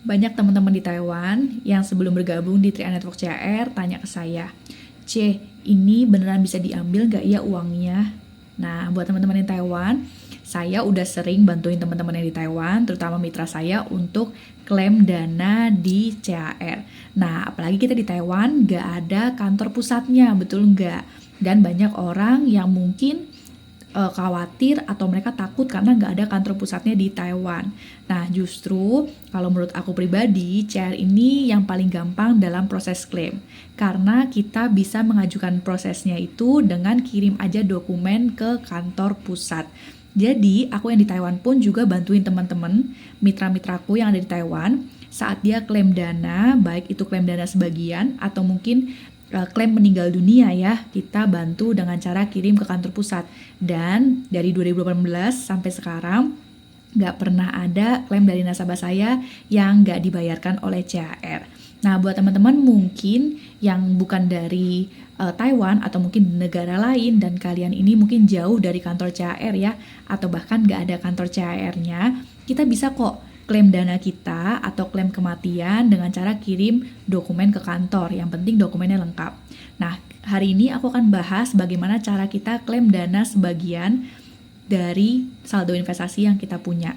Banyak teman-teman di Taiwan yang sebelum bergabung di Trian Network CR tanya ke saya, C, ini beneran bisa diambil nggak ya uangnya? Nah, buat teman-teman di Taiwan, saya udah sering bantuin teman-teman yang di Taiwan, terutama mitra saya untuk klaim dana di CAR. Nah, apalagi kita di Taiwan nggak ada kantor pusatnya, betul nggak? Dan banyak orang yang mungkin khawatir atau mereka takut karena nggak ada kantor pusatnya di Taiwan. Nah, justru kalau menurut aku pribadi, CR ini yang paling gampang dalam proses klaim. Karena kita bisa mengajukan prosesnya itu dengan kirim aja dokumen ke kantor pusat. Jadi, aku yang di Taiwan pun juga bantuin teman-teman, mitra-mitraku yang ada di Taiwan, saat dia klaim dana, baik itu klaim dana sebagian atau mungkin klaim meninggal dunia ya, kita bantu dengan cara kirim ke kantor pusat. Dan dari 2018 sampai sekarang nggak pernah ada klaim dari nasabah saya yang nggak dibayarkan oleh CAR. Nah, buat teman-teman mungkin yang bukan dari Taiwan atau mungkin di negara lain dan kalian ini mungkin jauh dari kantor CAR ya, atau bahkan nggak ada kantor CAR-nya, kita bisa kok klaim dana kita atau klaim kematian dengan cara kirim dokumen ke kantor. Yang penting dokumennya lengkap. Nah, hari ini aku akan bahas bagaimana cara kita klaim dana sebagian dari saldo investasi yang kita punya.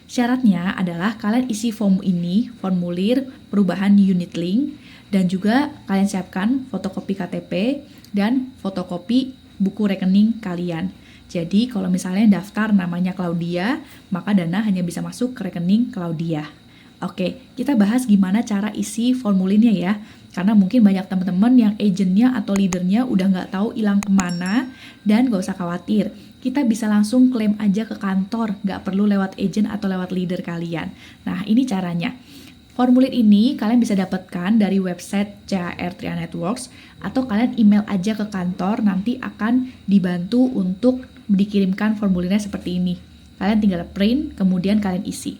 Syaratnya adalah kalian isi form ini, formulir perubahan unit link, dan juga kalian siapkan fotokopi KTP dan fotokopi buku rekening kalian. Jadi kalau misalnya daftar namanya Claudia, maka dana hanya bisa masuk ke rekening Claudia. Oke, kita bahas gimana cara isi formulirnya ya. Karena mungkin banyak teman-teman yang agentnya atau leadernya udah nggak tahu hilang kemana, dan nggak usah khawatir. Kita bisa langsung klaim aja ke kantor, nggak perlu lewat agent atau lewat leader kalian. Nah, ini caranya. Formulir ini kalian bisa dapatkan dari website CAR Trian Networks atau kalian email aja ke kantor, nanti akan dibantu untuk dikirimkan formulirnya seperti ini. Kalian tinggal print, kemudian kalian isi.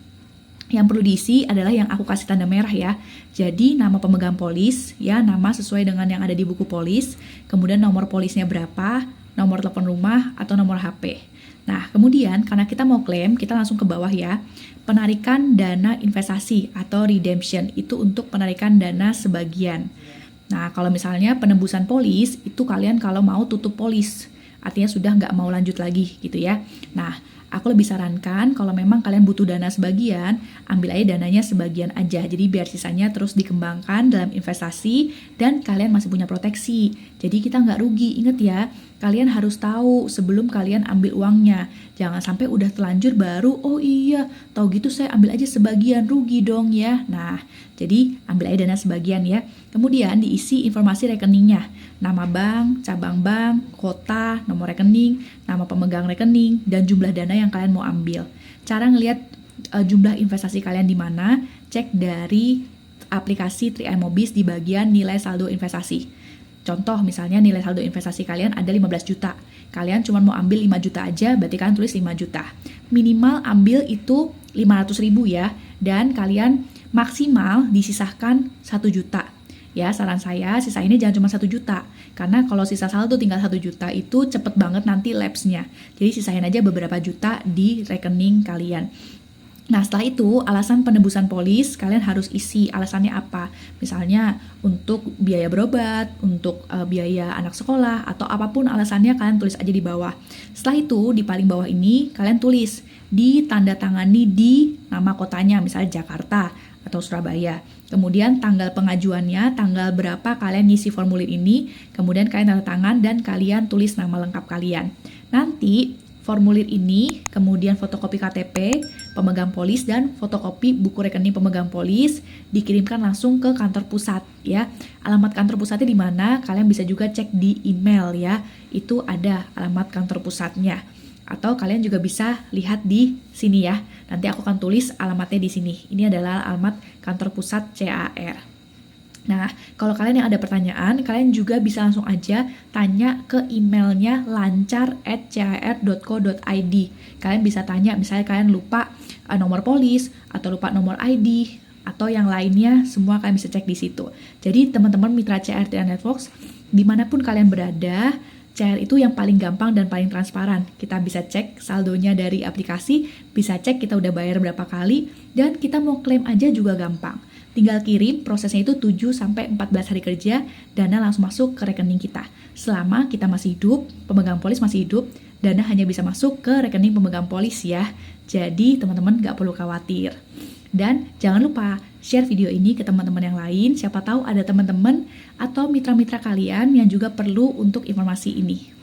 Yang perlu diisi adalah yang aku kasih tanda merah ya. Jadi nama pemegang polis, ya nama sesuai dengan yang ada di buku polis, kemudian nomor polisnya berapa, nomor telepon rumah, atau nomor HP. Nah, kemudian karena kita mau klaim, kita langsung ke bawah ya. Penarikan dana investasi atau redemption, itu untuk penarikan dana sebagian. Nah, kalau misalnya penembusan polis, itu kalian kalau mau tutup polis, artinya sudah nggak mau lanjut lagi gitu ya. Nah, aku lebih sarankan kalau memang kalian butuh dana sebagian, ambil aja dananya sebagian aja. Jadi biar sisanya terus dikembangkan dalam investasi dan kalian masih punya proteksi. Jadi kita nggak rugi. Ingat ya, kalian harus tahu sebelum kalian ambil uangnya. Jangan sampai udah telanjur baru, oh iya, tahu gitu saya ambil aja sebagian, rugi dong ya. Nah, jadi ambil aja dana sebagian ya. Kemudian diisi informasi rekeningnya. Nama bank, cabang bank, kota, nomor rekening, nama pemegang rekening, dan jumlah dana yang kalian mau ambil. Cara ngelihat jumlah investasi kalian di mana, cek dari aplikasi Triimobis di bagian nilai saldo investasi. Contoh misalnya nilai saldo investasi kalian ada 15 juta. Kalian cuma mau ambil 5 juta aja, berarti kalian tulis 5 juta. Minimal ambil itu 500 ribu ya, dan kalian maksimal disisahkan 1 juta. Ya, saran saya sisainnya jangan cuma 1 juta. Karena kalau sisa saldo tinggal 1 juta itu cepet banget nanti lapse-nya. Jadi sisain aja beberapa juta di rekening kalian. Nah, setelah itu alasan penebusan polis kalian harus isi alasannya apa. Misalnya untuk biaya berobat, untuk biaya anak sekolah, atau apapun alasannya kalian tulis aja di bawah. Setelah itu di paling bawah ini kalian tulis ditandatangani di nama kotanya, misalnya Jakarta atau Surabaya. Kemudian tanggal pengajuannya, tanggal berapa kalian ngisi formulir ini, kemudian kalian tanda tangan dan kalian tulis nama lengkap kalian. Nanti formulir ini, kemudian fotokopi KTP, pemegang polis, dan fotokopi buku rekening pemegang polis dikirimkan langsung ke kantor pusat ya. Alamat kantor pusatnya di mana? Kalian bisa juga cek di email ya. Itu ada alamat kantor pusatnya. Atau kalian juga bisa lihat di sini ya. Nanti aku akan tulis alamatnya di sini. Ini adalah alamat kantor pusat CAR. Nah, kalau kalian yang ada pertanyaan, kalian juga bisa langsung aja tanya ke emailnya lancar@car.co.id. Kalian bisa tanya, misalnya kalian lupa nomor polis, atau lupa nomor ID, atau yang lainnya, semua kalian bisa cek di situ. Jadi teman-teman mitra CR Trian Networks, dimanapun kalian berada, CR itu yang paling gampang dan paling transparan. Kita bisa cek saldonya dari aplikasi, bisa cek kita udah bayar berapa kali, dan kita mau klaim aja juga gampang. Tinggal kirim, prosesnya itu 7-14 hari kerja, dana langsung masuk ke rekening kita. Selama kita masih hidup, pemegang polis masih hidup, dana hanya bisa masuk ke rekening pemegang polis ya. Jadi teman-teman nggak perlu khawatir. Dan jangan lupa share video ini ke teman-teman yang lain, siapa tahu ada teman-teman atau mitra-mitra kalian yang juga perlu untuk informasi ini.